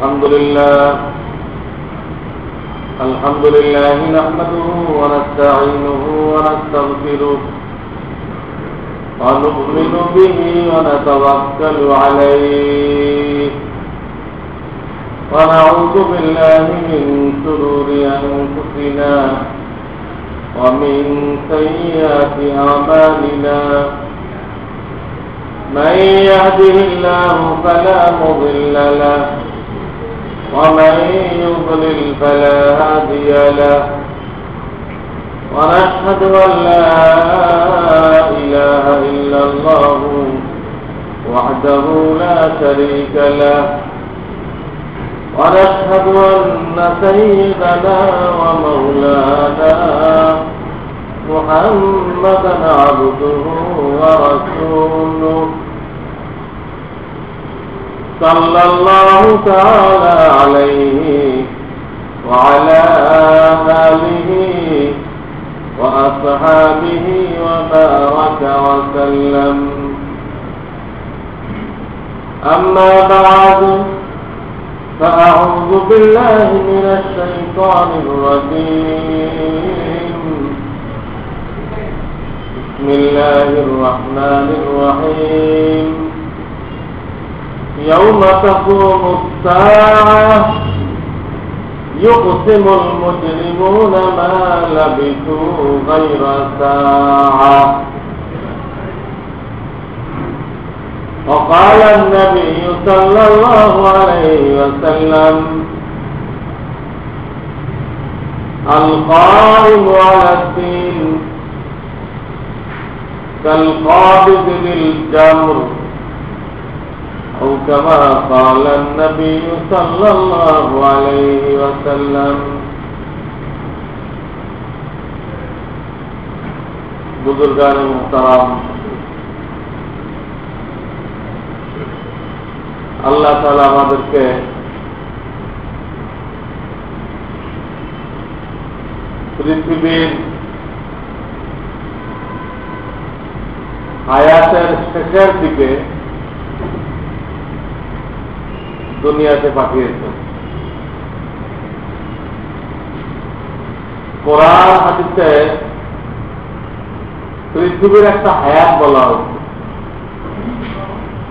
الحمد لله نحمده ونستعينه ونستغفره ونؤمن به ونتوكل عليه ونعوذ بالله من شرور أنفسنا ومن سيئات أعمالنا من يهده الله فلا مضل له ومن يضلل فلا هادي له ونشهد أن لا إله إلا الله وحده لا شريك له ونشهد أن سيدنا ومولانا محمدا عبده ورسوله صلى الله تعالى عليه وعلى آله وأصحابه وبارك وسلم أما بعد فأعوذ بالله من الشيطان الرجيم بسم الله الرحمن الرحيم يوم تقوم الساعة يقسم المجرمون ما لبثوا غير ساعة وقال النبي صلى الله عليه وسلم القائم على الدين كالقابض للجمر أو كما قال النبي صلى الله عليه وسلم बुजुर्गान मुहतरम আল্লাহ তাআলা আমাদেরকে পৃথিবীর হায়াতের শেষের দিকে দুনিয়াতে পাঠিয়েছে। কোরআন হাদিসে পৃথিবীর একটা হায়াত বলা হচ্ছে,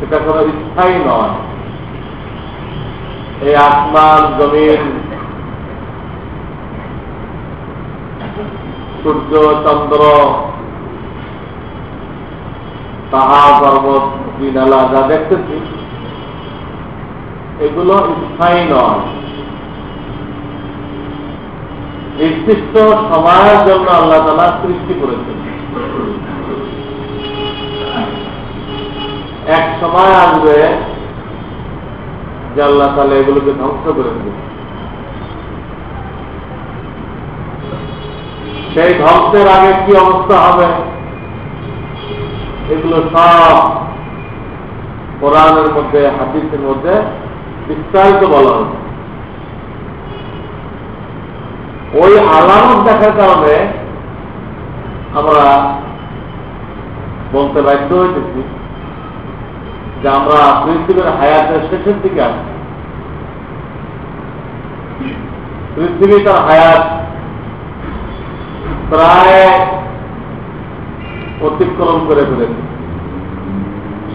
এটা কোনো স্থায়ী নয়। এই আসমান জমিন সূর্য চন্দ্র পাহাড় পর্বত নালা যা দেখতেছি এগুলো স্থায়ী নয়। নির্দিষ্ট সময়ের জন্য আল্লাহ তাআলা সৃষ্টি করেছেন। এক সময় আসবে যে আল্লাহ তাআলা এগুলোকে ধ্বংস করে দেবেন। সেই ধ্বংসের আগে কি অবস্থা হবে এগুলো সব কোরআনের মধ্যে হাদিসের মধ্যে বিস্তারিত বলা হচ্ছে। ওই আলামত দেখার কারণে আমরা বলতে বাধ্য হয়েছি যে আমরা পৃথিবীর হায়াতের শেষের দিকে আছি। পৃথিবী তার হায়াত প্রায় অতিক্রম করে ফেলেছে,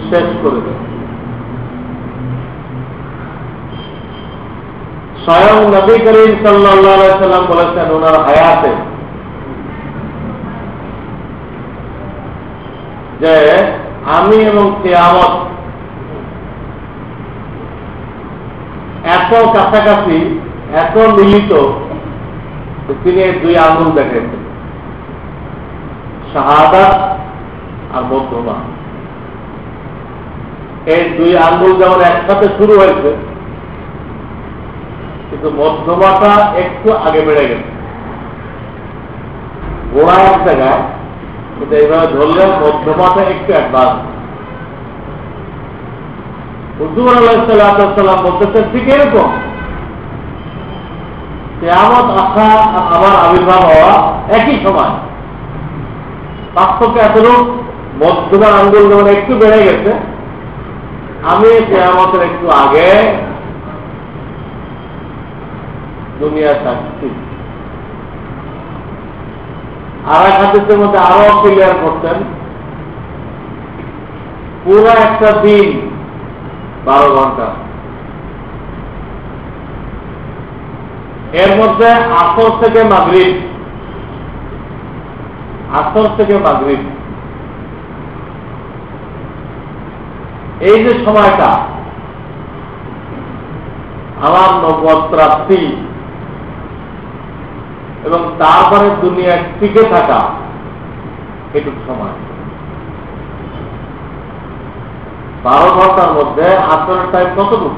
শেষ করে দেবে। স্বয়ং নবী করিম সাল্লাল্লাহু আলাইহি সাল্লাম বলেছেন ওনার হায়াতে যে আমি এবং কিয়ামত এত কাছাকাছি, এত মিলিত, তিনি দুই আঙ্গুল দেখাইছেন, শাহাদাত আর মধ্যমা। এই দুই আঙ্গুল যেমন একসাথে শুরু হয়েছে, কিন্তু মধ্যমাটা একটু আগে বেড়ে গেছে। গোড়া এক জায়গায়, কিন্তু এইভাবে ধরলে মধ্যমাটা একটু অ্যাডভান্স। হুজুর আলাইহিস সালাম বলতেছেন ঠিক এরকম কিয়ামত আসা আর আমার আবির্ভাব হওয়া একই সময়। পার্থক্য এতটুকু, মধ্যমার আঙ্গুল যেমন একটু বেড়ে গেছে, আমি কিয়ামতের একটু আগে দুনিয়ার সাক্ষী। আর এক হাদিসের মধ্যে আরো ক্লিয়ার করতেন, পুরো একটা দিন 12 ঘন্টা, এর মধ্যে আসর থেকে মাগরিব এই যে সময়টা আমার নবুয়ত প্রাপ্তি এবং তারপরে দুনিয়া টিকে থাকা, এটুকু সময় 12 ঘন্টার মধ্যে আসরের টাইম কতটুকু?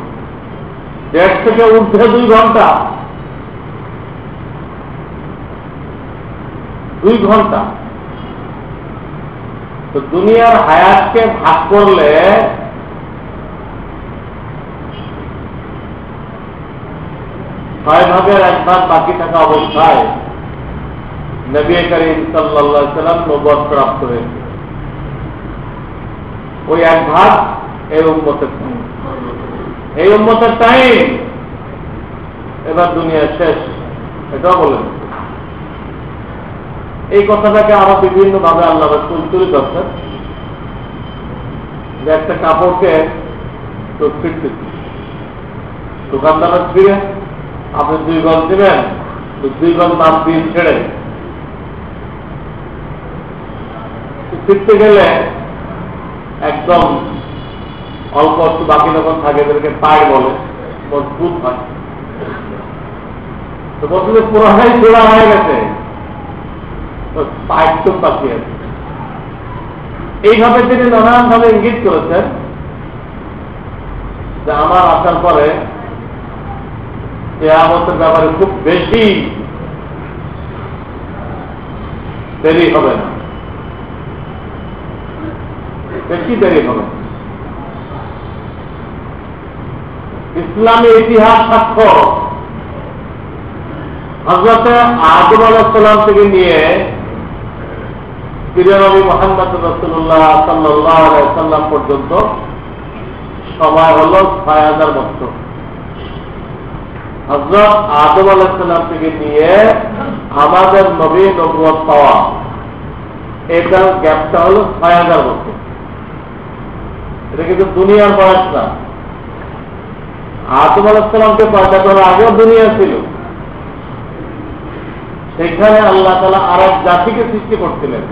1.5 থেকে ঊর্ধ্বে 2 ঘন্টা। 2 ঘন্টা। তো দুনিয়ার হায়াতকে ভাগ করলে 6 ভাগের 1 ভাগ বাকি থাকা অবস্থায় নবী করিম সাল্লাল্লাহু আলাইহি ওয়াসাল্লাম নবুয়ত প্রাপ্ত হয়েছে। ওই 1 ভাগ এই উম্মতের টাইম, এবার দুনিয়া শেষ, এটাও বলেন। এই কথাটাকে আরো বিভিন্ন ভাবে আল্লাহ রাসূল তুলে ধরছেন, যে একটা কাপড়কে তো ফিরতেছি, দোকানদারের ফিরে আপনি 2 গজ দিবেন, তো 2 গজ মাপ দিয়ে ছেড়ে ফিরতে গেলে একদম অল্প একটু বাকি যখন থাকে এদেরকে পায় বলে, মজবুত হয়। তো বলতে পুরাটাই জোড়া হয়ে গেছে, পাইপ তো বাকি আছে। এইভাবে তিনি নানানভাবে ইঙ্গিত করেছেন যে আমার আসার পরে কিয়ামতের ব্যাপারে খুব বেশি দেরি হবে না, বেশি দেরি হবে। ইসলামী ইতিহাস সাক্ষ্য, হযরত আদম আলাইহিস সালাম থেকে নিয়ে প্রিয় নবী মুহাম্মদ রাসূলুল্লাহ সাল্লাল্লাহু আলাইহি ওয়াসাল্লাম পর্যন্ত সময় হলো 6000 বছর। হযরত আদম আলাইহিস সালাম থেকে নিয়ে আমাদের নবী নবুয়ত পাওয়া, এটার গ্যাপটা হলো 6000 বছর। এটা কিন্তু দুনিয়ার বয়স না। আদম আলাইহিস সালামকে পয়দা করার আগেও দুনিয়া ছিল, সেখানে আল্লাহ তাআলা আরেক জাতিকে সৃষ্টি করছিলেন।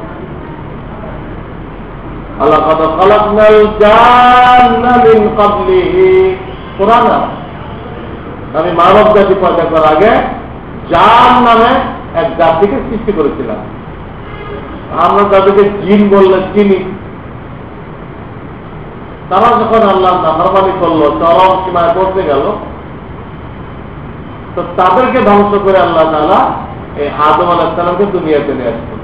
লাকাদ খালাকনাল জান্না মিন ক্বাবলিহি, কুরআন। আমি মানব জাতি পয়দা করার আগে জান নামে এক জাতিকে সৃষ্টি করেছিলাম। আমরা তাদেরকে জিন বললে চিনি। তারা যখন আল্লাহ নাফরমানি করলো, চরম সীমায় পৌঁছে গেল, তো তাদেরকে ধ্বংস করে আল্লাহ তাআলা এই আদম আলাইহিস সালামকে দুনিয়াতে নিয়ে আসলো।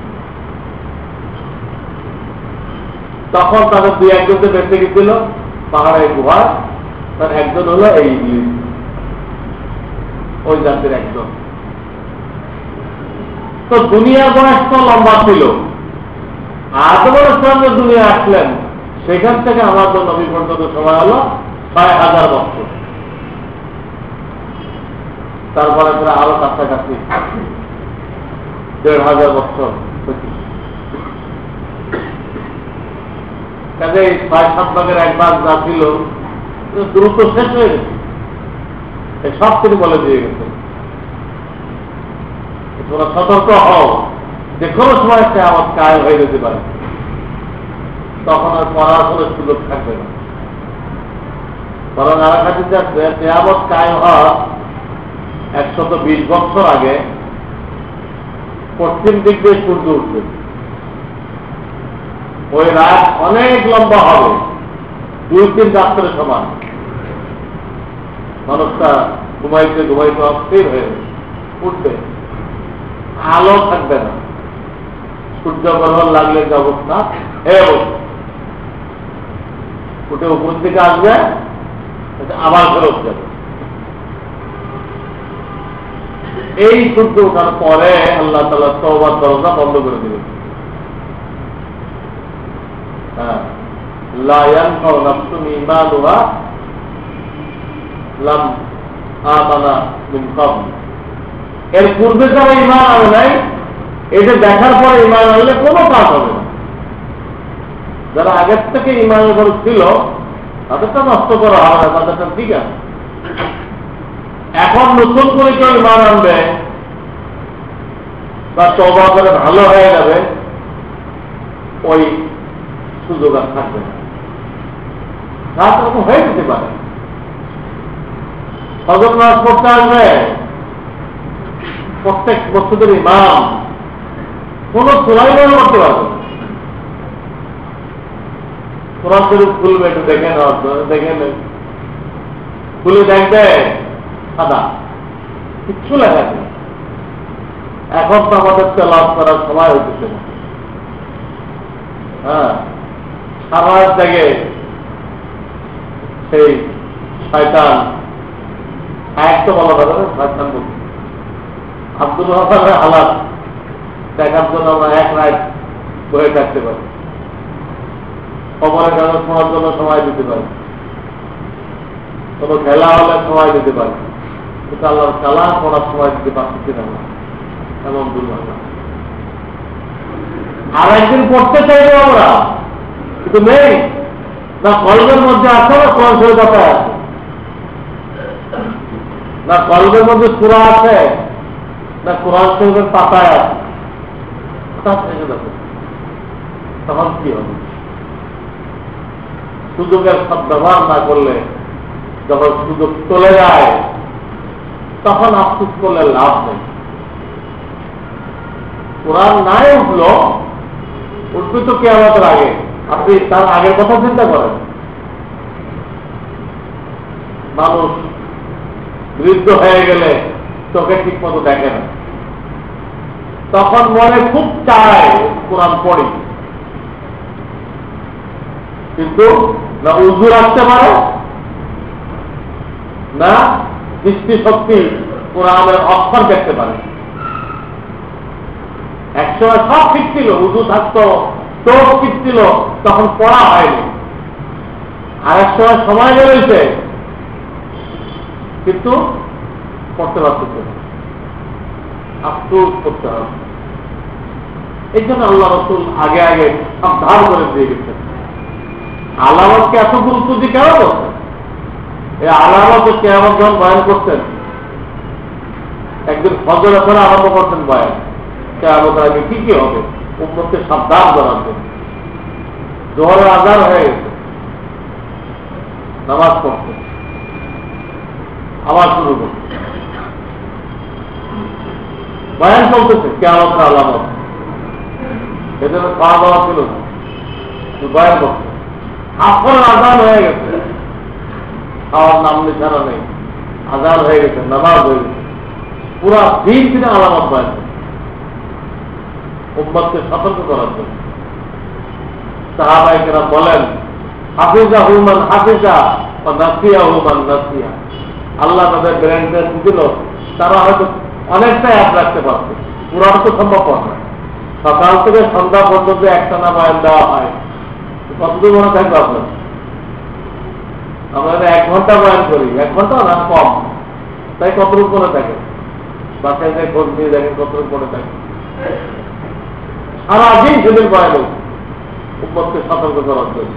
তখন তাদের 2-1জনকে বেঁচে গেছিল পাহাড়ের গুহায়, তার একজন হলো এই ইবলিস, ওই জাতির একজন। তো দুনিয়ার বয়স তো লম্বা ছিল। আদম আলাইহিস সালাম দুনিয়া আসলেন, সেখান থেকে আমাদের নবী পর্যন্ত সময় হলো 6000 বছর। তারপরে আরো কাছাকাছি 1500 বছর। কাজে 6-7 ভাগের 1 ভাগ যা ছিল দ্রুত শেষ হয়ে গেছে, সব তিনি বলে দিয়ে গেছে। তোমরা সতর্ক হও, যে কোনো সময় কিয়ামত কায়েম হয়ে যেতে পারে, তখন আর পড়াশোনার সুযোগ থাকবে না। বরং আর এক হাদিসে আছে, কিয়ামত কায়েম হওয়ার 120 বছর আগে পশ্চিম দিক দিয়ে সূর্য উঠবে। ওই রাত অনেক লম্বা হবে, 2-3 রাত্রের সমান। মানুষটা ঘুমাইতে ঘুমাইতে অস্থির হয়ে উঠবে, আলো থাকবে না, সূর্য গ্রহণ লাগলে যে অবস্থা উঠে উপর দিকে আসবে, আবার ফেরত যাবে। এই সূর্য ওঠার পরে আল্লাহ তাআলা তওবার দরজা বন্ধ করে দিবেন। লা ইয়ানফাউ নাফসুন ঈমানুহা লাম আমানা মিন ক্বাবল। এর পূর্বে যারা ইমান আনে নাই, এটা দেখার পরে ইমান আনলে কোনো কাজ হবে না। যারা আগের থেকে ইমানের উপর ছিল তাদেরটা নষ্ট করা হবে না, তাদেরটা ঠিক আছে। এখন নতুন করে কেউ ইমান আনবে বা তওবা করে ভালো হয়ে যাবে, ওই সুযোগ আর থাকবে না। রাত রকম হয়ে যেতে পারে, ফজর নামাজ পড়তে আসবে প্রত্যেক মসজিদের ইমাম, কোন সুরাই মনে করতে পারবে না। কোরআন শরীফ খুলবে, একটু দেখে নেওয়ার দেখে নেবে, খুলে দেখবে সাদা, কিচ্ছু লেখা নেই। এখন তো আমাদের তেলাওয়াত করার সময় হইতেছে না। হ্যাঁ, সারা জায়গায় সেই শয়তান, একটা বলা যাবে না, শয়তান বলতে আব্দুল রহমানের হালাত দেখার জন্য আমরা এক রাত বয়ে থাকতে পারি, খবরের কাগজ পড়ার জন্য সময় দিতে পারি, কোনো খেলা হলে সময় দিতে পারি, কিন্তু আল্লাহর কালাম পড়ার সময় দিতে পারছি না, এমন দুর্ভাগ্য। আর একদিন পড়তে চাইবো আমরা, কিন্তু নেই, না কলবের মধ্যে আছে না কোরআন শরীফ কথা আছে, না কলবের মধ্যে সূরা আছে, না কোরআন শরীফের পাতায় আছে। তখন কি হবে? সুযোগের সব ব্যবহার না করলে, যখন সুযোগ চলে যায় তখন আফসোস করলে লাভ নেই। কোরআন নাই উঠলো, উঠবে তো কিয়ামতের আগে, আপনি তার আগের কথা চিন্তা করেন। মানুষ বৃদ্ধ হয়ে গেলে চোখে ঠিক মতো দেখে না, তখন মনে খুব চায় কোরআন পড়ি, কিন্তু না উজু রাখতে পারে, না দৃষ্টি শক্তি কোরআনের অক্ষর দেখতে পারে। একসময় সব ঠিক ছিল, উজু থাকতো, চোখ ঠিক ছিল, তখন পড়া হয়নি। আর এক সময় বেরোইছে, কিন্তু পড়তে পারতেছে না, আফসোস করতে হবে। এই জন্য আল্লাহ রাসূল আগে আগে সাবধান করে দিয়ে গেছেন। আলামতকে এত গুরুত্ব দিয়ে কেন করছেন? এই আলামত কিয়ামত যখন বয়ান করতেন, একদিন ফজর এখন আরম্ভ করতেন বয়ান, কিয়ামতের আগে কি কি হবে উম্মতকে সাবধান করার জন্য। জোহরের আযান হয়ে গেছে, নামাজ পড়তে আবার শুরু করছে, বয়ান চলতেছে কিয়ামতের আলামত। এজন্য খাওয়া দাওয়া ছিল না, বয়ান করছে। আসরের আযান হয়ে গেছে, খাওয়ার নাম নিশানা নেই, আযান হয়ে গেছে, নামাজ হয়ে গেছে, পুরা দিন তিনি আলামত বয়ান উম্মতকে সতর্ক করার জন্য। সাহাবায়ে কেরাম বলেন, হাফিজাহু মান হাফিজা ওয়া নাসিয়াহু মান নাসিয়া। আল্লাহ তাদের ব্রেনটা দিল, তারা হয়তো অনেকটা ইয়াদ রাখতে পারছে, পুরাটা তো সম্ভব না। সকাল থেকে সন্ধ্যা পর্যন্ত একটা না বয়ান দেওয়া হয়, কতদূর মনে থাকবে আপনার? আমরা 1 ঘন্টা বয়ান করি, 1 ঘন্টা না কম, তাই কতটুকু মনে থাকে? বাসায় যে খোঁজ নিয়ে দেখেন কতটুকু মনে থাকে। সারাদিন সেদিন বয়ান উম্মতকে সতর্ক করার জন্য।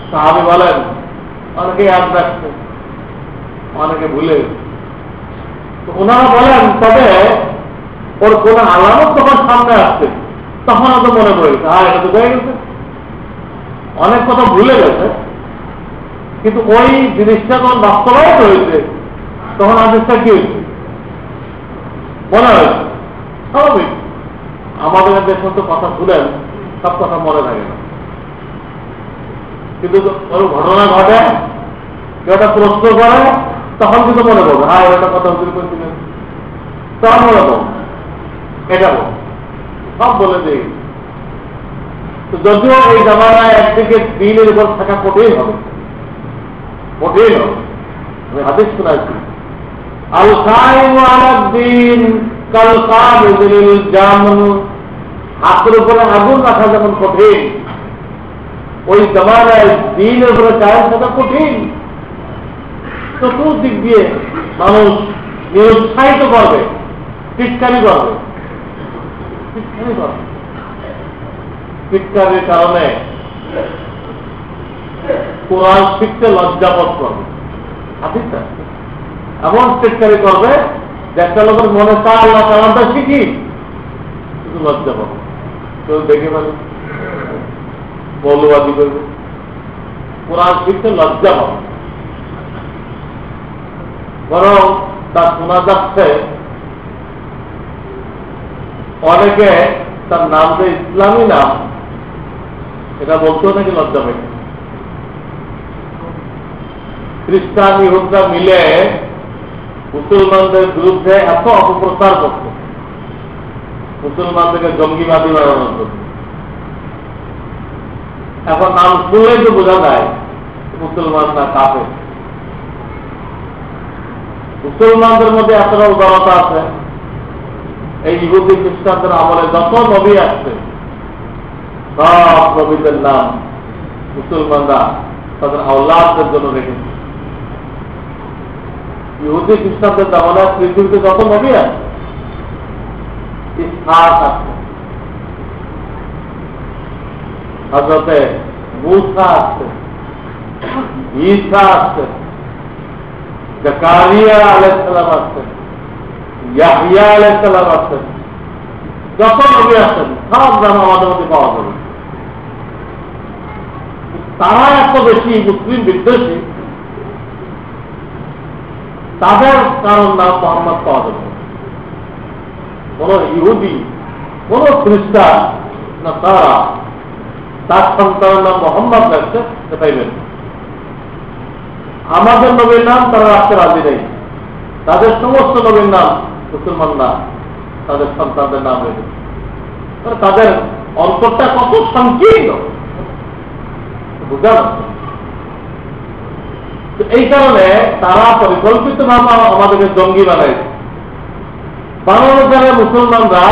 সাহাবী বলেন, অনেকে ইয়াদ রাখছে, অনেকে ভুলে। ওনারা বলেন, তবে ওর কোন আলামত যখন সামনে আসছে তখন তো মনে পড়েছে, এটা তো হয়ে গেছে, অনেক কথা ভুলে গেছে, কিন্তু ওই জিনিসটা যখন বাস্তবায়িত হয়েছে তখন আদেশটা কি হয়েছে মনে হয়েছে। স্বাভাবিক, আমাদের দেশের তো কথা শুনেন, সব কথা মনে থাকে না, কিন্তু ওর ঘটনা ঘটে, কেউ একটা প্রশ্ন করে, তখন কিন্তু মনে করবে, এটা কথা হুজুর করেছিলেন, তখন মনে করবে, এটা বল, সব বলে দিই। তো যদিও এই জামানায় একদিকে দিনের উপর থাকা কঠিন হবে, কঠিন হবে। আমি হাদিস শোনাচ্ছি, আল কাইমু আলা দ্বীন কাল কাবিদিল জামন। হাতের উপরে আগুন রাখা যেমন কঠিন, ওই জামানায় দিনের উপরে কায়েম থাকা কঠিন। চতুর্দিক দিয়ে মানুষ নিরুৎসাহিত করবে, টিটকারি করবে, টিটকারির কারণে কোরআন শিখতে লজ্জাবোধ করবে। আচ্ছা, এমন টিটকারি করবে যে একটা লোকের মনে চায় আল্লাহ কালামটা শিখি, কিন্তু লজ্জাবোধ কেউ দেখে পাবে, মৌলবাদী করবে, কোরআন শিখতে লজ্জা পাবে। বরং তার শোনা যাচ্ছে অনেকে তার নাম যে ইসলামী নাম, এটা বলতেও নাকি লজ্জা পাই। খ্রিস্টান ইহুদরা মিলে মুসলমানদের বিরুদ্ধে এত অপপ্রচার করত, মুসলমানদেরকে জঙ্গিবাদী বানানোর জন্য। এখন নাম শুনলেই তো বোঝা যায় মুসলমান না কাফের। মুসলমানদের মধ্যে এতটা উদারতা আছে, এই ইহুদি খ্রিস্টানদের আমলে যত নবী আসছে সব নবীদের নাম মুসলমানরা তাদের আওলাদদের জন্য রেখেছে। ইহুদি খ্রিস্টানদের জামানা পৃথিবীতে যত নবী আছে, ইসহাক আছে, হযরতে মূসা আছে, ঈসা আছে, জাকারিয়া আলাইহিস সালাম আছে, ইয়াহইয়া আলাইহিস সালাম আছে, যত নবী আছেন সব নাম আমাদের মধ্যে পাওয়া যাবে। তারা এত বেশি মুসলিম বিদ্বেষী, তাদের কারণ নাম মোহাম্মদ পাওয়া যাবে। কোন ইহুদি, কোন খ্রিস্টান না তারা তার সন্তানের নাম মোহাম্মদ রাখছে, সেটাই বের। আমাদের নবীর নাম তারা রাখতে রাজি নেই, তাদের সমস্ত নবীর নাম মুসলমানরা তাদের সন্তানদের নাম রেখেছে। তাদের অন্তরটা কত সংকীর্ণ বুঝা যাচ্ছে। এই কারণে তারা পরিকল্পিত ভাবে আমাদেরকে জঙ্গি বানাইছে। বানানোর দ্বারা মুসলমানরা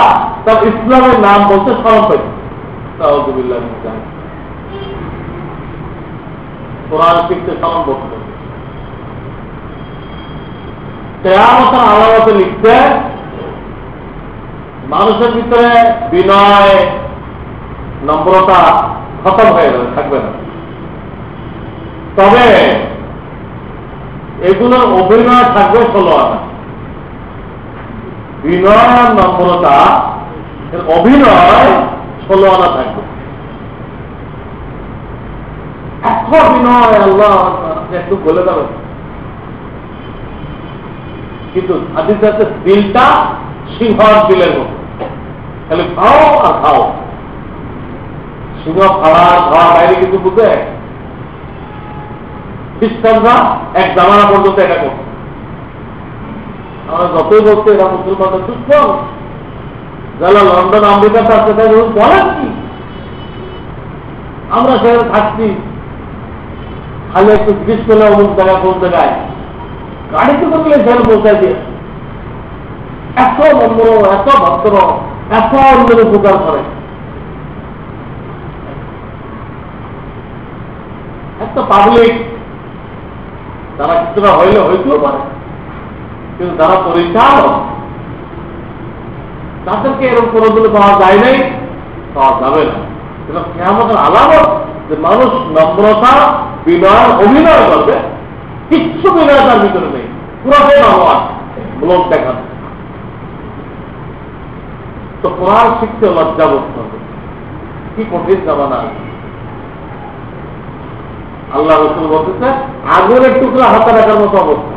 তার ইসলামের নাম বলতে শরম পাইছে। কোরআন শিখতে শরম করতে, কিয়ামতের আলামতে লিখতে মানুষের ভিতরে বিনয় নম্রতা খতম হয়ে যাবে, থাকবে না। তবে এগুলোর অভিনয় থাকবে 16 আনা। বিনয় নম্রতা এর অভিনয় 16 আনা থাকবে। এত বিনয় আল্লাহ একটু বলে দেবেন, কিন্তু হাদিসে আছে দিলটা সিংহর দিলের মতো, খালি খাও আর খাও। সিংহ খাওয়া খাওয়া বাইরে কিন্তু বুঝে। খ্রিস্টানরা এক জামানা পর্যন্ত এটা করত। আমরা যতই বলতে এরা মুসলমানদের দুশ্মন, যারা লন্ডন আমেরিকাতে আছে তাই বলেন কি, আমরা সেখানে থাকছি, খালি একটু জিজ্ঞেস করলে অমুক জায়গায় কোন জায়গায় গাড়িতে করলে সেখানে পৌঁছাই দিয়ে এত নম্র, এত ভদ্র, এত অন্যের উপকার করে, এত পাবলিক। তারা কিছুটা হইলে হইতেও পারে, কিন্তু যারা পরিচালক তাদেরকে এরকম কোনোদিন পাওয়া যায় নাই, পাওয়া যাবে না। এটা কিয়ামতের আলামত যে মানুষ নম্রতা বিনয় অভিনয় করবে, কিচ্ছু বিনয় তার ভিতরে নেই, পুরোটাই ভগবান ব্লক দেখান। তো কোরআন শিখতে লজ্জা বোধ করবে, কি কঠিন জামানা। আল্লাহ রাসূল বলতেছে আগুনের টুকরা হাতে রাখার মতো অবস্থা।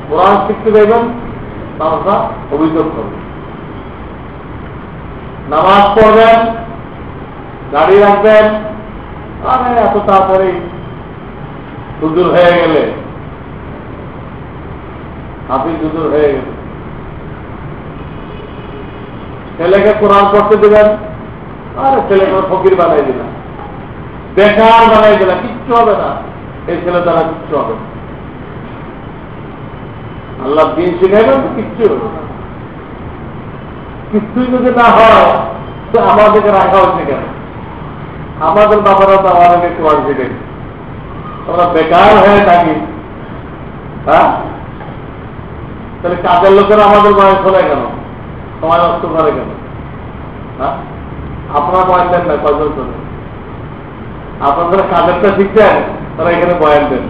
কোরআন শিখতে দেবেন, তারা অভিযোগ করবে। নামাজ পড়বেন, গাড়ি রাখবেন, আরে এত তাড়াতাড়ি হুজুর হয়ে গেলে, হাফিজ হুজুর হয়ে গেলে। ছেলেকে কোরআন পড়তে দেবেন, আরে ছেলেকে ফকির বানাই দিলাম, বেকার বানাই দিলাম, কিচ্ছু হবে না, এই ছেলে দ্বারা কিচ্ছু হবে না। আল্লাহ দিন শিখাইবেন তো কিচ্ছু হবে না। কিছুই যদি না হয় তো আমাদেরকে রাখা হচ্ছে কেন? আমাদের বাবারা তো আমাদেরকে কোরআন শিখেছে, আমরা বেকার হয়ে থাকি। হ্যাঁ, তাহলে কাজের লোকেরা আমাদের বয়স হলে কেন, সময় নষ্ট করে কেন? হ্যাঁ, আপনারা বয়ান দেন না কয়জন চলে, আপনারা কাজেরটা শিখছেন, তারা এখানে বয়ান দেন।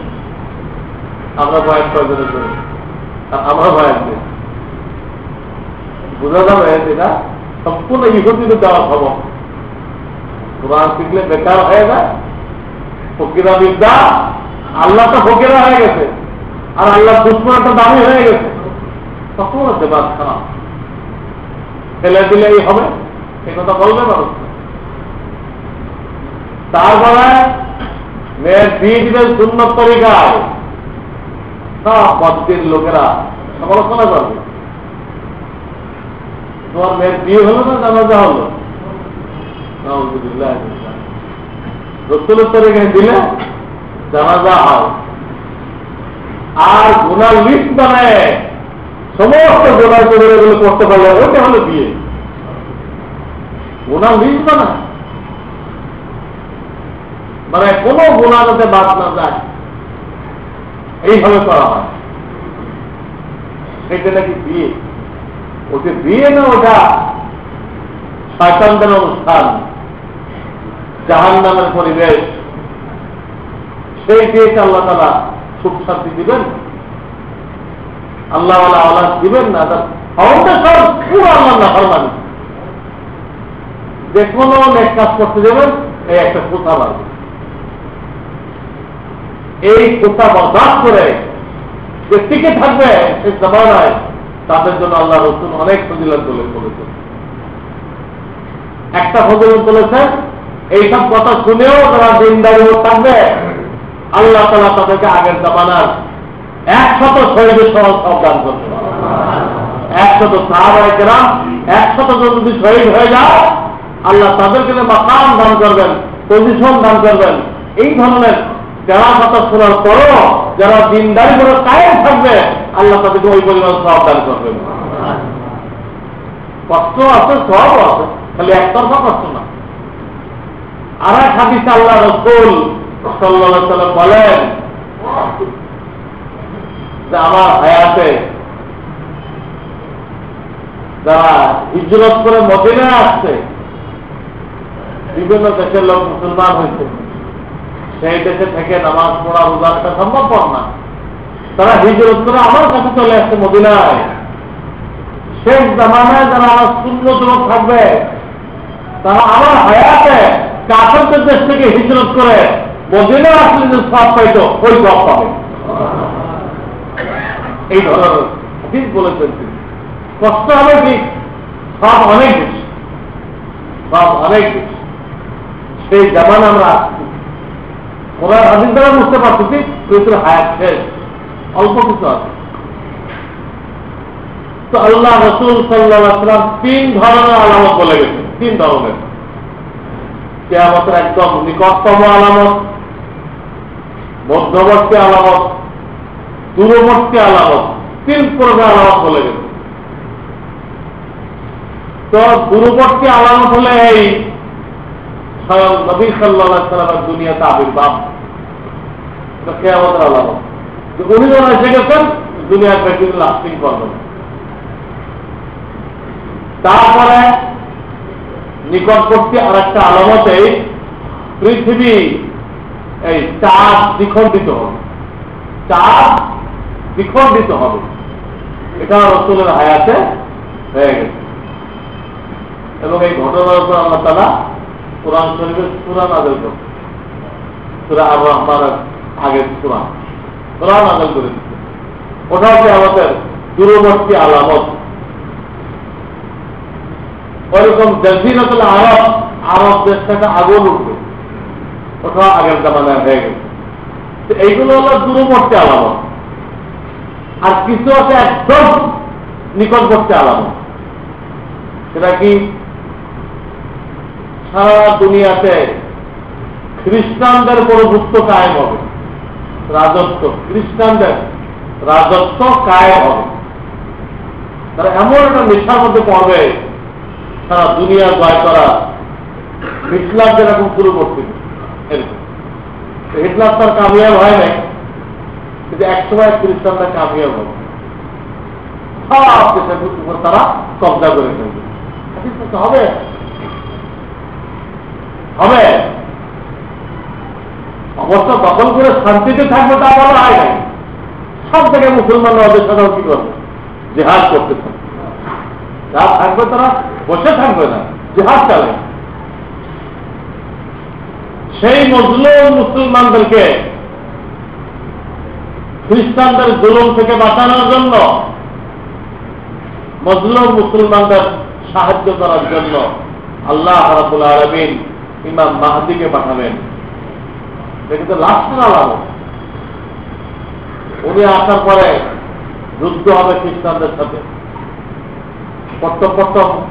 আমরা বয়ান কয়জনের চলে, আমরা বয়ান দেন, বোঝা যাবে এটা সম্পূর্ণ ইহুদিতে দেওয়া খবর। কোরআন শিখলে বেকার হয়ে যায়, ফকিরা বিদ্যা, আল্লাহ তো ফকিরা হয়ে গেছে, আর আল্লাহ দুশ্মনটা দামি হয়ে গেছে, তখন দেবাদ খারাপ ফেলে দিলেই হবে, এই কথা বলবে মানুষ। তারপরে মেয়ের বিয়ে দিবেন সুন্নত তরিকায়, সব মসজিদের লোকেরা সমালোচনা করবে। তোমার মেয়ের বিয়ে হলো না জানাজা হলো, রসুলের তরিকায় দিলে জানাজা হয়, আর গুনার লিস্ট বানায় সমস্ত গুনার কবিরাগুলো করতে পারলে ওটা হলো বিয়ে। গুনার লিস্ট বানায়, মানে কোনো গুনাহ যাতে বাদ না যায় এইভাবে করা হয়, সেটা নাকি বিয়ে। ওকে বিয়ে না, ওটা শয়তানদের অনুষ্ঠান, জাহান্নামের পরিবেশ। সেই বিয়েকে আল্লাহ তাআলা সুখ শান্তি দিবেন, আল্লাহ আওলাদ দিবেন না, তার ফাউন্ডেশন পুরো আল্লাহ নাফরমানি। যে কোনো নেক কাজ করতে যাবেন, এই একটা কোথা বাড়বে, এই কোথা বরদাস্ত করে যে টিকে থাকবে সেই জামানায়, তাদের জন্য আল্লাহ রাসূল অনেক ফজিলত বলেছেন। একটা ফজিলত বলেছেন, এইসব কথা শুনেও তারা দিনদারি থাকবে, আল্লাহ তাআলা তাদেরকে আগের জামানার 100 শহীদের সব দান করবেন। 100 সাহাবায়ে কেরাম 100 জন যদি শহীদ হয়ে যায়, আল্লাহ তাদেরকে মাকাম দান করবেন, পজিশন দান করবেন। এই ধরনের যারা কথা শোনার পরও যারা দিনদারি করে কায়েম থাকবে, আল্লাহ তাদেরকে ওই পরিমাণ সওয়াব দান করবেন। কষ্ট আছে, সব আছে, খালি একতরফা কষ্ট না। আর এক হাদিসে আল্লাহ রাসূল সাল্লাল্লাহু আলাইহি ওয়াসাল্লাম বলেন যে আমার হায়াতে যারা হিজরত করে মদিনায় আসছে, বিভিন্ন দেশের লোক মুসলমান হয়েছে, সেই দেশে থেকে নামাজ পড়া রোজা রাখা সম্ভবপর না, তারা হিজরত করে আমার কাছে চলে আসছে মদিনায়। শেষ জামানায় যারা আমার সুন্নত লোক থাকবে, তারা আমার হায়াতে কাফেরদের দেশ থেকে হিজরত করে মদিনা আসলে যে সওয়াব পাইতো, ওই সওয়াব পাবে। এই ধরনের ঠিক বলেছেন তিনি। কষ্ট হবে ঠিক, সব অনেক বেশি, সব অনেক বেশি। সেই জামানা আমরা আসছি, ওরা হাদিস দ্বারা বুঝতে পারছি ঠিক কিন্তু হায়াত শেষ, অল্প কিছু আছে। তো আল্লাহ রাসূল সাল্লাল্লাহু আলাইহি ওয়াসাল্লাম 3 ধরনের আলামত বলে গেছেন, 3 ধরনের। কিয়ামতের একদম নিকটতম আলামত, মধ্যবর্তী আলামত, দূরবর্তী আলামত, 3 প্রকার আলামত বলে গেছে। তো দূরবর্তী আলামত হলে এই স্বয়ং নবী সাল্লাল্লাহু আলাইহি ওয়াসাল্লামের দুনিয়াতে আবির্ভাব, এটা কিয়ামতের আলামত। উনি যখন এসে গেছেন, দুনিয়ার বেশি লাস্টিং করবেন। তারপরে নিকটবর্তী আর একটা আলামত, এই পৃথিবী এই চাঁদ দ্বিখণ্ডিত হবে, চাঁদ দ্বিখণ্ডিত হবে। এটা রাসূলের হায়াতে হয়ে গেছে, এবং এই ঘটনার উপর আল্লাহ তাআলা কোরআন শরীফের সূরা নাযিল করেছেন। সূরা আর রহমানের আগের সূরা কোরআন নাযিল করে দিচ্ছে। ওটা হচ্ছে আমাদের দূরবর্তী আলামত। ওইরকম জাজিরাতুল আরব, আরব দেশ থেকে আগুন উঠবে, ওটা আগের জামানায় হয়ে গেছে। এইগুলো হলো দূরবর্তী আলামত। আর কিছু আছে একদম নিকটবর্তী আলামত। সেটা কি? সারা দুনিয়াতে খ্রিস্টানদের প্রভুত্ব কায়েম হবে, রাজত্ব, খ্রিস্টানদের রাজত্ব কায়েম হবে। তারা এমন একটা নেশার মধ্যে পড়বে, সারা দুনিয়া জয় করা, ইসলাম যেরকম শুরু করতে। হিটলার তার কামিয়াব হয় নাই, কিন্তু একসময় খ্রিস্টানরা কামিয়াব হবে। সব দেশের উপর তারা কবজা করে ফেলবে। হবে হবে অবস্থা দখল করে শান্তিতে থাকবে তা বলা হয় নাই। সব জায়গায় মুসলমানরা ওদের সাথে কি করবে? জেহাদ করতে থাকবে। যা থাকবে তারা বসে থাকবে না, জেহাদ চালে। সেই মজলুম মুসলমানদেরকে খ্রিস্টানদের জুলুম থেকে বাঁচানোর জন্য, মজলুম মুসলমানদের সাহায্য করার জন্য আল্লাহ রাব্বুল আলামিন ইমাম মাহদিকে পাঠাবেন। এটা কিন্তু লাস্টের আলামত। উনি আসার পরে যুদ্ধ হবে খ্রিস্টানদের সাথে।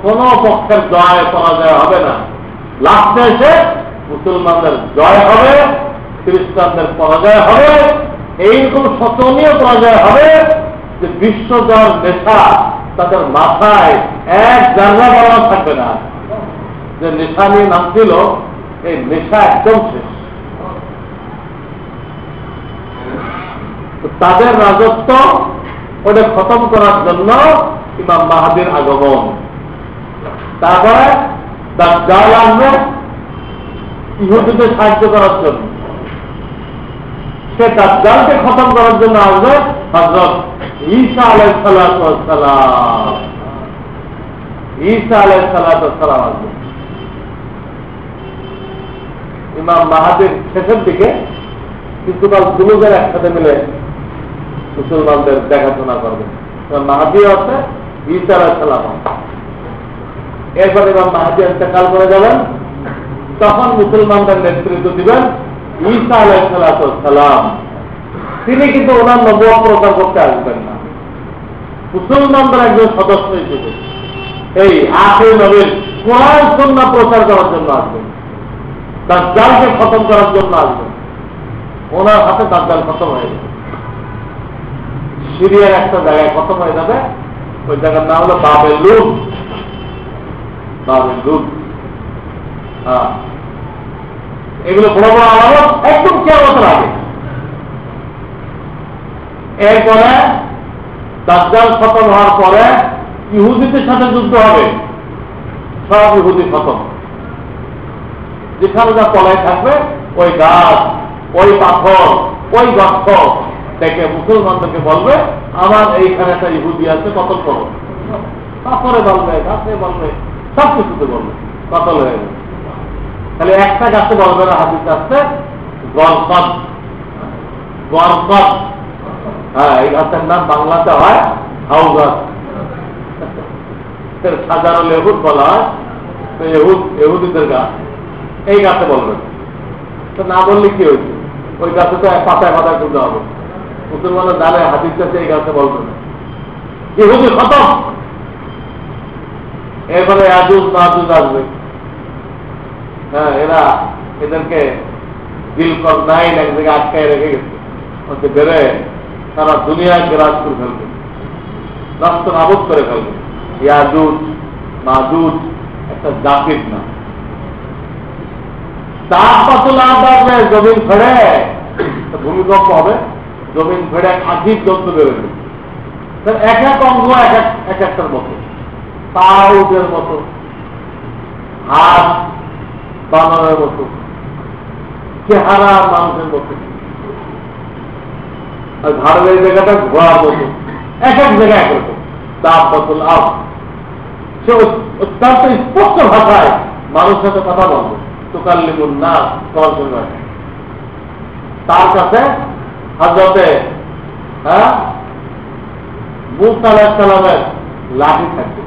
কোন পক্ষের জয় পরাজয় হবে না। লাস্টে এসে মুসলমানদের জয় হবে, খ্রিস্টানদের পরাজয় হবে। এইরকম শোচনীয় পরাজয় হবে যে বিশ্ব জয়ের নেশা তাদের মাথায় এক জায়গা বলা থাকবে না। যে নেশা নিয়ে নাম ছিল, এই নেশা একদম শেষ। তাদের রাজত্ব ওটা খতম করার জন্য ইমাম মাহাদির আগমন। তারপরে দাজ্জাল আসবে ইহুদিদের সাহায্য করার জন্য। সে দাজ্জালকে খতম করার জন্য আসবে হযরত ঈসা আলাইহিস সালাতু ওয়াস সালাম। ঈসা আলাইহিস সালাতু ওয়াস সালাম আসবে। ইমাম মাহাদির শেষের দিকে কিছুকাল দুজন একসাথে মিলে মুসলমানদের দেখাশোনা করবে। মাহাদি আছে, ঈসা আলাইহিস সালাম। এরপরে ইমাম মাহাদি ইন্তেকাল করে যাবেন, তখন মুসলমানদের নেতৃত্ব দিবেন ঈসা আলাইহিস সালাম। তিনি কিন্তু ওনার নবুয়ত প্রচার করতে আসবেন না, মুসলমানদের একজন সদস্য হিসেবে এই আখির নবীর কোরআন সুন্নাহ প্রচার করার জন্য আসবেন, দাজ্জালকে খতম করার জন্য আসবেন। ওনার হাতে দাজ্জাল খতম হয়ে যাবে। সিরিয়ার একটা জায়গায় খতম হয়ে যাবে, ওই জায়গার নাম হলো বাবেলুন। বাবেলুন, হ্যাঁ। এগুলো বড় বড় আলামত একদম কিয়ামতের আগে। এরপরে দাজ্জাল খতম হওয়ার পরে ইহুদিদের সাথে যুদ্ধ হবে। সব ইহুদি খতম। যেখানে যা পলায় থাকবে ওই গাছ, ওই পাথর, ওই গর্ত দেখে মুসলমানদেরকে বলবে আমার এইখানে একটা ইহুদি আছে, কতল করো। পাথরে বলবে, গাছে বলবে, সব কিছুতে বলবে, কতল হয়ে যাবে। তাহলে একটা গাছে বলবে না, হাদিস আসছে গরকত। গরকত, হ্যাঁ, এই গাছের নাম বাংলাতে হয় হাউ গাছ। সাজারুল ইহুদ বলা হয়, ইহুদিদের গাছ। এই গাছে বলবেন তো, না বললে কি হয়েছে? ওই গাছে তো পাতায় পাতায় তুলতে হবে। মুসলমানের জানে হাদিস আছে, এই গাছে বলবেন ইহুদি খতম। এরপরে আজুজ মাহুজ আসবে। হ্যাঁ, এরা এদেরকে দিল কর নাই এক জায়গায় আটকায় রেখে গেছে, ওতে বেড়ে তারা দুনিয়াকে রাজ করে ফেলবে, রাস্ত নাবুদ করে ফেলবে। ইয়াজুজ মাজুজ একটা জাতির নাম। তাপমাত্রা আসবে, জমিন ফেড়ে ভূমিকম্প হবে, জমিন ফেড়ে আধিক জন্তু বেরোবে। এক এক অঙ্গ এক একটার মতো, পাউডের মতো, হাত বানানোর মতো, চেহারা মানুষের মতো, আর ঘাড়ের জায়গাটা ঘোড়ার মতো, এক এক জায়গায় একরকম। তাপমাত্রা আপ সে অত্যন্ত স্পষ্ট ভাষায় মানুষের সাথে কথা বলবে। তুকাল্লিমুন নাস, তার কাছে হযরতে মূসা আলাইহিস সালামের লাঠি থাকবে,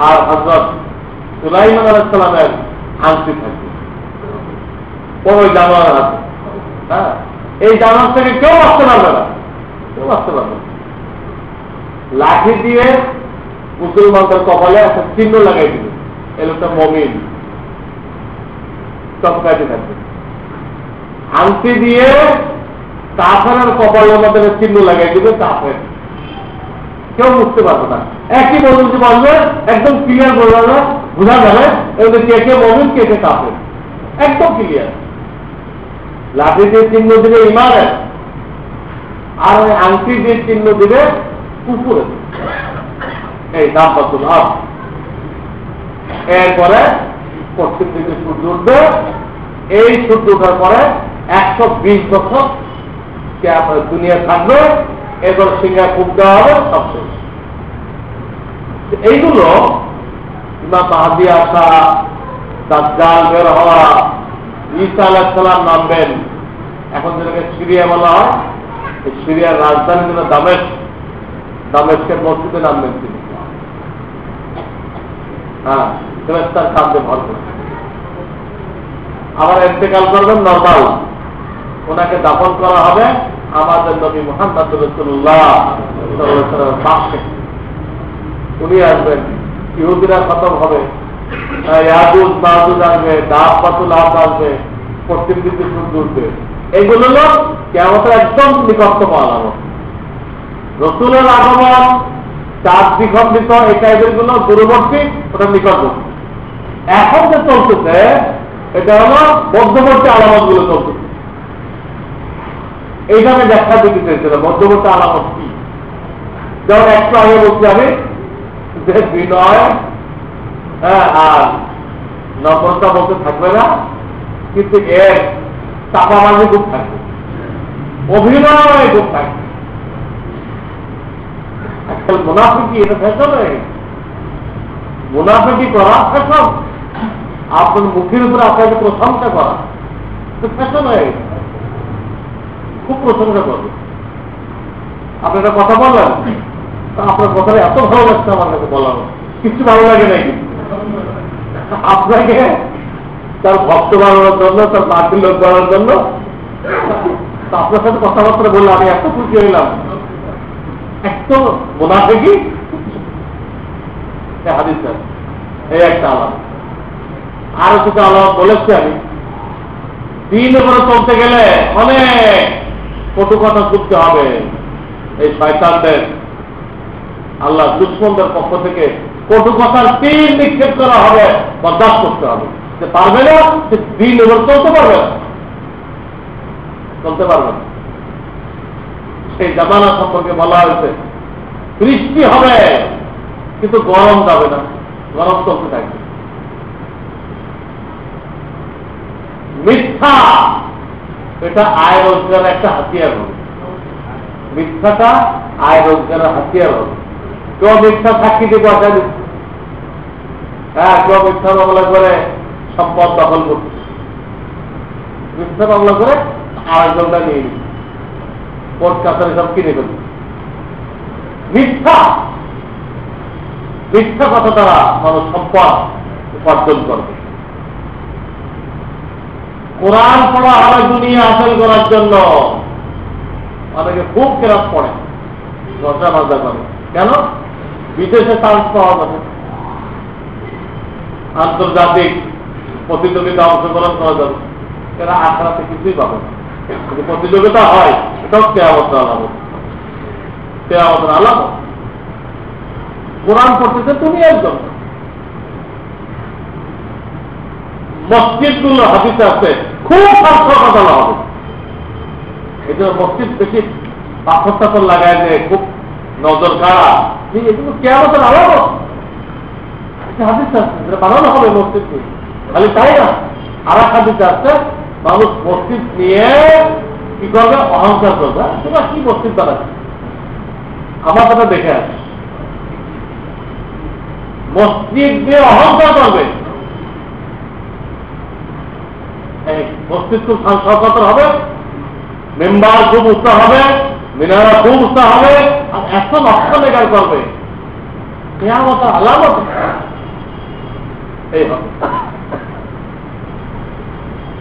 আর হযরত সুলাইমান আলাইহিস সালামের আংটি থাকবে। ওই জানোয়ার আছে, হ্যাঁ, এই জানোয়ার থেকে কেউ আসতে পারবে না, কেউ আসতে পারবে না। লাঠি দিয়ে মুসলমানদের কপালে একটা চিহ্ন লাগাই দিবে, এই লোকটা মুমিন, চমকাইতে থাকবে। আংটি দিয়ে কাফেরের কপালের মধ্যে চিহ্ন লাগাই দিবে, কাফের, কেউ বুঝতে পারবে না। একই বলতে বলবে, একদম ক্লিয়ার বলবে, বোঝা যাবে কে কে মুমিন, কে কে কাফের, একদম ক্লিয়ার। লাঠি দিয়ে চিহ্ন দিবে ইমানের, আর ওই আংটি যে চিহ্ন দিবে উপরে, এই দাম্পত্য ভাব। এরপরে পশ্চিম দিকে সূর্য উঠবে, এই সূর্য ওঠার পরে 120 বছর দুনিয়া থাকবে, এরপর সিংহায় খুব দেওয়া হবে, সব শেষ। এইগুলো ইমাম মাহদী আসা, দাজ্জাল বের হওয়া, ঈসা আলাইহিস সালাম নামবেন, এখন যেটাকে সিরিয়া বলা হয়, সিরিয়ার রাজধানী যেন দামেস্কের মসজিদে নামবেন তিনি। হ্যাঁ, ফেরেশতার কাঁধে ভর করে আবার ইন্তেকাল করবেন নরমাল, ওনাকে দাফন করা হবে আমাদের নবী মুহাম্মদ রাসূলুল্লাহ সাল্লাল্লাহু আলাইহি ওয়াসাল্লামের পাশে। উনি আসবেন, ইহুদিরা খতম হবে, ইয়াজুজ মাজুজ আসবে, দাব্বাতুল আরদ আসবে, পশ্চিম দিকে সূর্য উঠবে। এইগুলো হলো কিয়ামতের একদম নিকটতম আলামত। রাসূলের আগমন, চাঁদ দ্বিখণ্ডিত, এই টাইপের গুলো দূরবর্তী, ওটা নিকটবর্তী। এখন যে চলতেছে এটা হলো মধ্যবর্তী আলামত গুলো চলতেছে। এইভাবে ব্যাখ্যা দিতে চেয়েছিল মধ্যবর্তী আলামত কি। যেমন একটু আগে বলছি আমি যে বিনয় আর নকলটা বলতে থাকবে না, কিন্তু এর চাপাবাজি খুব থাকবে, অভিনয় খুব থাকবে। আজকাল মুনাফিকি এটা ফ্যাশন হয়ে গেছে। মুনাফিকি করা ফ্যাশন, আপনার মুখের উপরে আপনাকে প্রশংসা করা ফ্যাশন হয়ে গেছে, খুব প্রশংসা করবে। আপনি একটা কথা বললেন, আপনার কথাটা এত ভালো লাগছে আমার কাছে বলানো, কিছু ভালো লাগে নাকি আপনাকে তার ভক্ত বানানোর জন্য, তার বাকি লোক বানানোর জন্য আপনার সাথে কথাবার্তা বললে আমি এত খুশি হইলাম। একদম মুনাফিকি হাদিস, এই একটা আলাপ। আরো কিছু আলাপ বলেছি আমি। দিন উপরে চলতে গেলে অনেক কটু কথা শুনতে হবে। এই শয়তানদের, আল্লাহ দুশমনদের পক্ষ থেকে কটু কথার তীর নিক্ষেপ করা হবে, বরদাস্ত করতে হবে। যে পারবে না, সে দিন উপর চলতে পারবে না, চলতে পারবে না। সেই জামানা সম্পর্কে বলা হয়েছে বৃষ্টি হবে কিন্তু গরম যাবে না, গরম চলতে থাকবে। মিথ্যা এটা আয় রোজগারের একটা হাতিয়ার হবে। মিথ্যাটা আয় রোজগারের হাতিয়ার হবে। কেউ মিথ্যা সাক্ষী দিয়ে পয়সা দিচ্ছে, হ্যাঁ, কেউ মিথ্যা মামলা করে সম্পদ দখল করছে, মিথ্যা মামলা করে আরেকজনটা নিয়ে নিচ্ছে, কোর্ট কাছারি সব কিনে ফেলছে। মিথ্যা মিথ্যা কথা দ্বারা মানুষ সম্পদ উপার্জন করবে। কোরআন পড়া হবে দুনিয়া হাসিল করার জন্য। অনেকে খুব কেরাত পড়ে, দরজা বাজা করে, কেন? বিদেশে চান্স পাওয়া যাবে, আন্তর্জাতিক প্রতিযোগিতা অংশগ্রহণ করা যাবে, এরা আখড়াতে কিছুই পাবে না। যদি প্রতিযোগিতা হয় এটাও কেয়ামতের আলামত, কেয়ামতের আলামত। কোরআন পড়তেছে দুনিয়ার জন্য। মসজিদ গুলো হাদিসে আছে খুব সার্থকতা হবে। এই জন্য মসজিদ বেশি পাথর টাথর লাগায় যে খুব নজর কাড়া, এগুলো কেয়ামতের আলামত। হাদিস আছে যেটা বানানো হবে মসজিদ, খালি তাই না, আর এক হাদিস আছে মানুষ মসজিদ নিয়ে কি করবে? অহংকার করবে। তোমরা কি মসজিদ বানাচ্ছে? আমার কথা দেখে আছে, মসজিদ দিয়ে অহংকার করবে। মসজিদ খুব সচেতন হবে, মেম্বার খুব উৎসাহ হবে, মিনারা খুব উৎসাহ হবে, আর এত লক্ষ লেগার করবে। কেয়ামত আলামত এই হবে।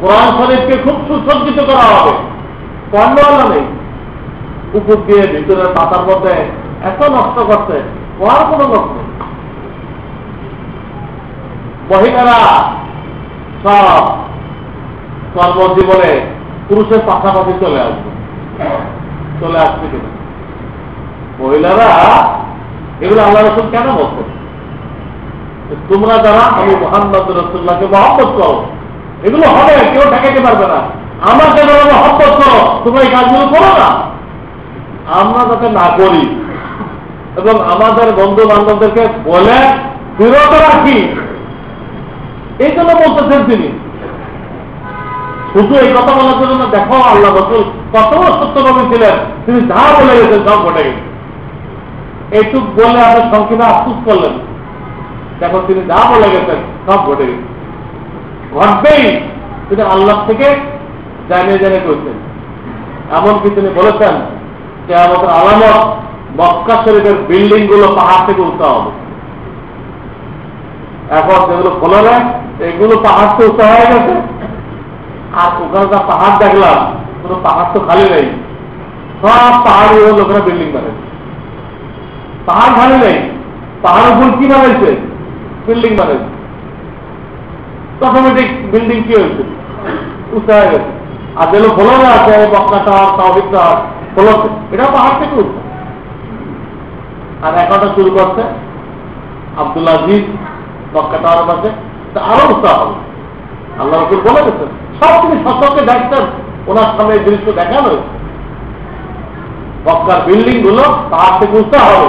কোরআন শরীফকে খুব সুসজ্জিত করা হবে, কর্ণওয়ালা নেই, উপর দিয়ে ভিতরের পাতার মধ্যে এত নষ্ট করছে, পড়ার কোন নষ্ট নেই। মহিলারা সব কর্মজীবনে পুরুষের পাশাপাশি চলে আসবে, চলে আসছে কিনা? মহিলারা এগুলো আল্লাহ রাসূল কেন বলছেন? তোমরা যারা আমি মুহাম্মদ রাসূলুল্লাহকে মহব্বত করো, এগুলো হবে, কেউ ঠেকাতে পারবে না। আমাকে যারা মহব্বত করো, তোমরা এই কাজগুলো করো না। আমরা যাতে না করি এবং আমাদের বন্ধু বান্ধবদেরকে বলে বিরত রাখি, এই জন্য বলতেছেন তিনি। শুধু এই কথা বলার জন্য দেখো আল্লাহ রাসূল কত সত্যবাদী ছিলেন, তিনি যা বলে গেছেন সব ঘটে গেছে। এইটুক বলে আপনি সংক্ষেপে আফসোস করলেন, দেখো তিনি যা বলে গেছেন সব ঘটে গেছে, ঘটবেই। তিনি আল্লাহ থেকে জানিয়ে জানিয়ে করেছেন। এমনকি তিনি বলেছেন যে আমাদের আলামত মক্কা শরীফের বিল্ডিং গুলো পাহাড় থেকে উঠতে হবে। এখন যেগুলো খোলা নেয় এগুলো পাহাড় থেকে উঠতে হয়ে গেছে, আর ওখানে যা পাহাড় দেখলাম কোনো পাহাড় তো খালি নেই, সব পাহাড়ি লোকেরা বিল্ডিং বানাইছে। পাহাড় খালি নেই, পাহাড়ের উপর কি বানাইছে? বিল্ডিং বানাইছে। অটোমেটিক বিল্ডিং কি হয়েছে? উঠতে হয়ে গেছে। আর যেগুলো খোলা আছে মক্কা টাওয়ার, তাওহীদ টাওয়ার খোলাছে, এটা পাহাড় থেকে উঠছে। আর এখনটা শুরু করছে আব্দুল আজিজ মক্কা টাওয়ারের পাশে, আরো উৎসাহ হবে। আল্লাহ রাসূল বলে গেছেন, সব তিনি সচকে দেখছেন, ওনার সামনে দৃশ্য দেখানো হয়েছে। মক্কার বিল্ডিং গুলো পাহাড় থেকে উৎসাহ হবে।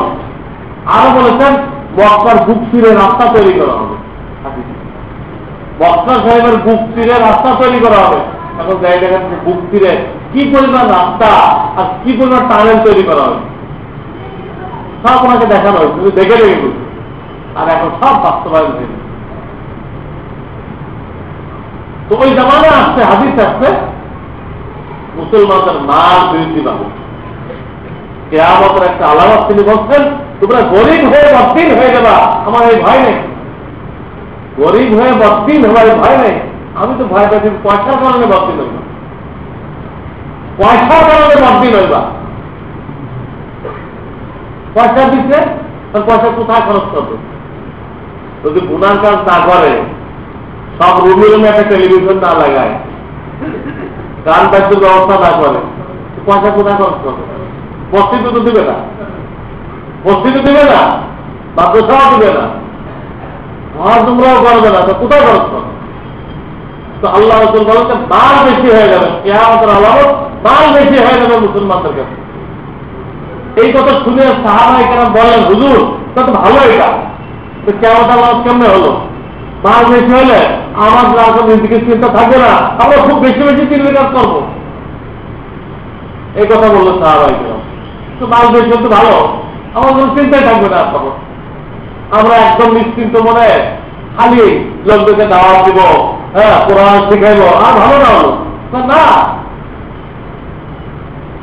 আরো বলেছেন মক্কার বুক চিরে রাস্তা তৈরি করা হবে। মক্কা সাহেবের বুক চিরে রাস্তা তৈরি করা হবে। এখন যাই দেখেন বুক চিরে কি পরিমাণ রাস্তা আর কি পরিমাণ টানেল তৈরি করা হবে, সব ওনাকে দেখানো হয়েছে, তুমি দেখে দেখে বুঝবে। আর এখন সব বাস্তবায়ন হয়েছে। তো ওই জামানে আসছে, হাদিস আসছে মুসলমানদের মাল বৃদ্ধি পাবে। কিয়ামতের একটা আলামত তিনি বলছেন, তোমরা গরিব হয়ে বদ্দিন হয়ে যাবা, আমার এই ভয় নেই। গরিব হয়ে বদ্দিন হওয়ার ভয় নেই। আমি তো ভয় পাচ্ছি পয়সার কারণে বদ্দিন হইবা, পয়সার কারণে বদ্দিন হইবা। পয়সা দিচ্ছে, পয়সা কোথায় খরচ করবে? যদি গুনার কাজ না করে, সব রুমে রুমে একটা টেলিভিশন না লাগায়, গান বাদ্যের ব্যবস্থা না করে, পয়সা কোথায় খরচ করবে? মসজিদে তো দিবে না, মসজিদে দিবে না, মাদ্রাসাও দিবে না, মহা তোমরাও করবে না, তো কোথায় খরচ করবে? তো আল্লাহ রাসূল বলেছেন মাল বেশি হয়ে যাবে, কিয়ামতের আলামত মাল বেশি হয়ে যাবে মুসলমানদের কাছে। এই কথা শুনে সাহাবায়ে কেরাম বললেন, হুজুর তা তো ভালো, এটা তো কিয়ামতের আলামত কেমনে হলো? মাল বেশি হলে আমার রাখা নিজেকে চিন্তা থাকবে না, আমরা খুব বেশি বেশি চিন্তা কাজ করবো। এই কথা বললো সাহাবায়ে কেরাম। তো মাল বেশি হতে ভালো, আমার কোনো চিন্তাই থাকবে না। তখন আমরা একদম নিশ্চিন্ত মনে খালি লোকদেরকে দাওয়াত দিব, হ্যাঁ কোরআন শিখাইব, আর ভালো না হলো না,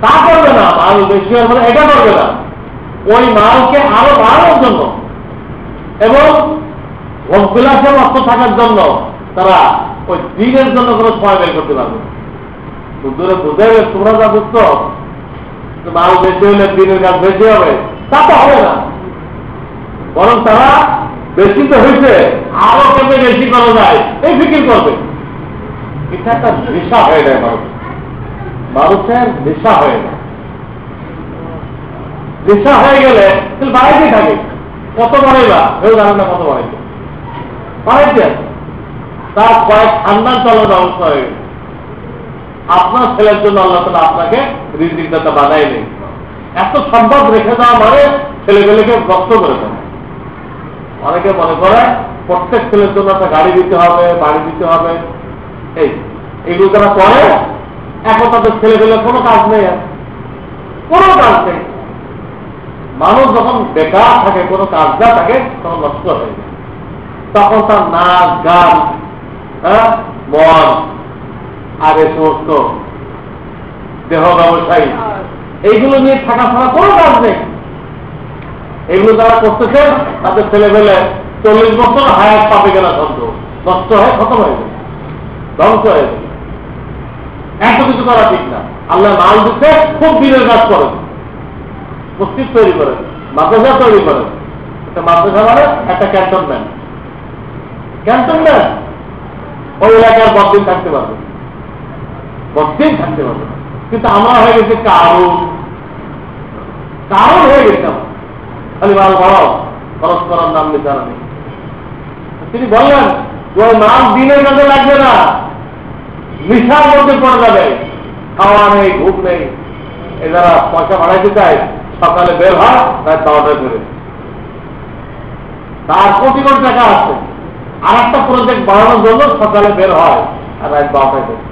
তা করবে না। মাল বেশি হলে এটা করবে না, ওই মালকে আরো বাড়ানোর জন্য এবং ভোগবিলাসে মস্ত থাকার জন্য তারা ওই দিনের জন্য কোনো সময় বের করতে পারবে। দূরে বুঝে তোমরা যা বুঝতো মাল বেশি হলে দিনের কাজ বেশি হবে, তা তো হবে না। বরং তারা বেশি তো হয়েছে, আরো কেমন বেশি করা যায় এই ফিকির করবে। এটা একটা নেশা হয়ে যায় মানুষ, মানুষের নেশা হয়ে যায়। নেশা হয়ে গেলে বাড়াইতেই থাকে। কত বাড়াইবা কেউ জানেন না, কত বাড়াইছে বাড়াইছে, তার কয়েক খানদান চলার ব্যবস্থা হয়ে গেছে। আপনার ছেলের জন্য আল্লাহ তাআলা আপনাকে রিজিক দাতা বানাই নেই। এত সম্পদ রেখে দেওয়া মানে ছেলেগুলোকে নষ্ট করে দেয়। অনেকে মনে করে প্রত্যেক ছেলের জন্য একটা গাড়ি দিতে হবে, বাড়ি দিতে হবে, এইগুলো যারা করে এখন তাদের ছেলেগুলো কোনো কাজ নেই, কোনো কাজ নেই। মানুষ যখন বেকার থাকে, কোনো কাজ না থাকে, তখন নষ্ট হয়ে যায়। তখন তার নাচ গান, হ্যাঁ মদ আর এ সমস্ত দেহ ব্যবসায়ী, এইগুলো নিয়ে থাকা ছাড়া কোনো কাজ নেই। এগুলো যারা করতেছে তাদের ছেলে পেলে 40 বছর হায়াত পাবে গেলা শব্দ নষ্ট হয়ে খতম হয়ে যাবে, ধ্বংস হয়ে যাবে। এত কিছু করা ঠিক না। আল্লাহ মাল দিচ্ছে, খুব দিনের কাজ করেন, মসজিদ তৈরি করেন, মাদ্রাসা তৈরি করেন। একটা মাদ্রাসা মানে একটা ক্যান্টনমেন্ট, ক্যান্টনমেন্ট ওই এলাকার বদিন থাকতে পারবে, বদিন থাকতে পারবে। কিন্তু আমরা হয়ে গেছে কারণ হয়ে গেছে, খালি মাল বাড়াও, খরচ করার নাম বিচার নেই। তিনি বললেন ওই মাল দিনের কাজে লাগবে না, নিশার মধ্যে পড়ে যাবে, খাওয়া নেই, ঘুম নেই, এরা পয়সা বাড়াইতে চায়, সকালে বের হয় রাত 12টায় ফেরে। তার কোটি কোটি টাকা আছে, আর একটা প্রজেক্ট বাড়ানোর জন্য সকালে বের হয় আর রাত 12টায় ফেরে।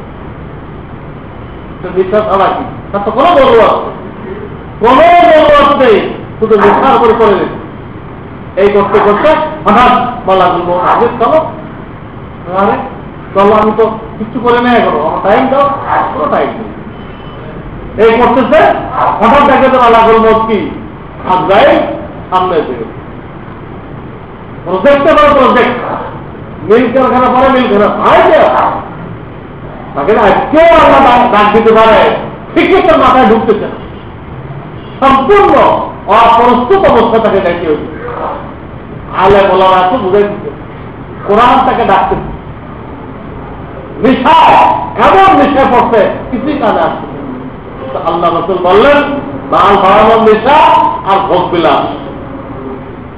বিশ্বাস ছাড়া কি? তার তো কোনো বড় আছে, কোনো বড় আছে, শুধু মিথ্যার উপরে করে দিচ্ছে। এই করতে করতে হঠাৎ বলা বলবো আগে চলো, আরে চলো, আমি তো কিছু করে নেই, এখনো আমার টাইম দাও, কোনো টাইম নেই। এই করতেছে, হঠাৎ দেখে তো আল্লাহ বলবো কি আজরাইল সামনে এসে গেছে। প্রজেক্টে বড় প্রজেক্ট, মিল কারখানা পরে মিল কারখানা তাকে আজকেও আল্লাহ ডাক দিতে পারে, ঠিকই তোর মাথায় ঢুকতেছে না, সম্পূর্ণ অপ্রস্তুত অবস্থা তাকে দেখতে হচ্ছে। আলে বলার আছে বুঝাই দিচ্ছে, কোরআন তাকে ডাকতেছে, নেশা এমন নেশা পড়ছে কিছুই কাজে আসছে। আল্লাহ রাসূল বললেন মাল বাড়ানোর নেশা আর ভোগ বিলাস,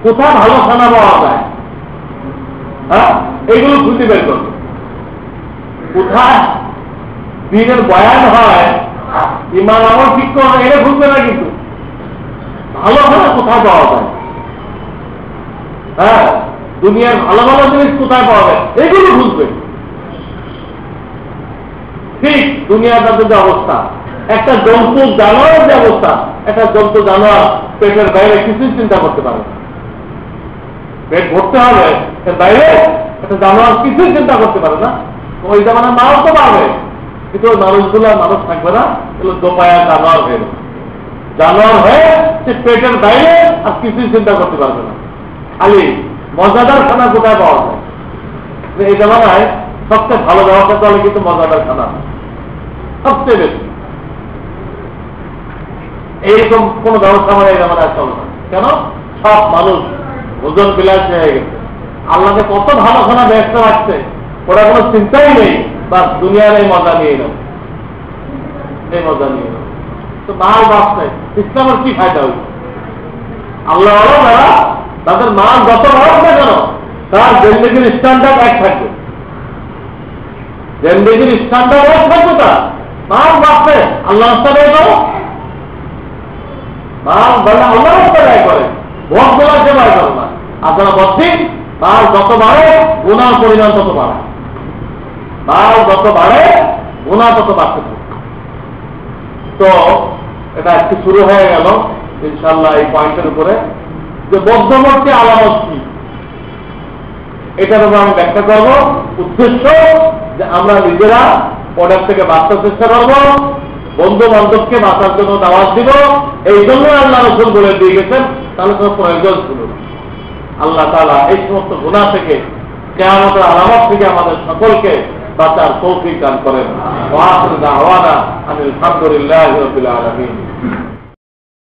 কোথায় ভালো খানা পাওয়া যায়, হ্যাঁ এইগুলো খুঁজে বের করবে। কোথায় দিনের বয়ান হয়, ইমান আমল ঠিক করে এটা খুঁজবে না, কিন্তু ভালো খানা কোথায় পাওয়া যায়, হ্যাঁ দুনিয়ার ভালো ভালো জিনিস কোথায় পাওয়া যায় এগুলো খুঁজবে। ঠিক দুনিয়াটার যে অবস্থা, একটা জন্তু জানোয়ারের যে অবস্থা, একটা জন্তু জানোয়ার পেটের বাইরে কিছুই চিন্তা করতে পারে না। পেট ভরতে হবে, এর বাইরে একটা জানোয়ার কিছুই চিন্তা করতে পারে না। ওই জামানে মানুষ তো পারবে, কিন্তু ওই মানুষগুলো মানুষ থাকবে না, এগুলো দোপায়া জানোয়ার হয়ে যাবে। জানোয়ার হয়ে সে পেটের বাইরে আর কিছুই চিন্তা করতে পারবে না। খালি মজাদার খানা কোথায় পাওয়া যায়? এই জামানায় সবচেয়ে ভালো ব্যবস্থা চলে কিন্তু মজাদার খানা সবচেয়ে বেশি। এইরকম কোন ব্যবস্থা মানে এই জামানায় চলে না। কেন? সব মানুষ ওজন বিলাস হয়ে গেছে। আল্লাহকে কত ভালো খানা ব্যস্ত রাখছে, ওরা কোনো চিন্তাই নেই, বা দুনিয়ার এই মজা নিয়ে নাও, এই মজা নিয়ে নাও। তো মাল বাঁচছে, ইসলামের কি ফায়দা হয়েছে? আল্লাহ যারা তাদের মাল যত বাড়াক না কেন, তার জিন্দেগির স্ট্যান্ডার্ড এক থাকবে, জিন্দেগির স্ট্যান্ডার্ড এক থাকবে। তার মাল বাঁচছে, আল্লাহ রাস্তা ব্যয় করো, মাল বলে আল্লাহ রাস্তা ব্যয় করে, ভোট দেওয়ার যে ব্যয় করো না। আপনারা বলছেন মাল যত বাড়ে গুনার পরিমাণ তত বাড়ে, মাল যত বাড়ে গুনাহ তত বাড়তে থাকে। তো এটা একটু শুরু হয়ে গেল ইনশাআল্লাহ এই পয়েন্টের উপরে, যে মধ্যবর্তী আলামত কি, এটার উপর আমি ব্যাখ্যা করব। উদ্দেশ্য যে আমরা নিজেরা ওটার থেকে বাঁচার চেষ্টা করব, বন্ধু বান্ধবকে বাঁচার জন্য দাওয়াত দিব। এই জন্য আল্লাহ রাসূল বলে দিয়ে গেছেন, তাহলে কোনো প্রয়োজন ছিল না। আল্লাহ তাআলা এই সমস্ত গুনাহ থেকে, কিয়ামতের আলামত থেকে আমাদের সকলকে বাঁচার তৌফিক দান করেন। ওয়া আখিরু দাওয়ানা আনিল হামদুলিল্লাহি রাব্বিল আলামিন।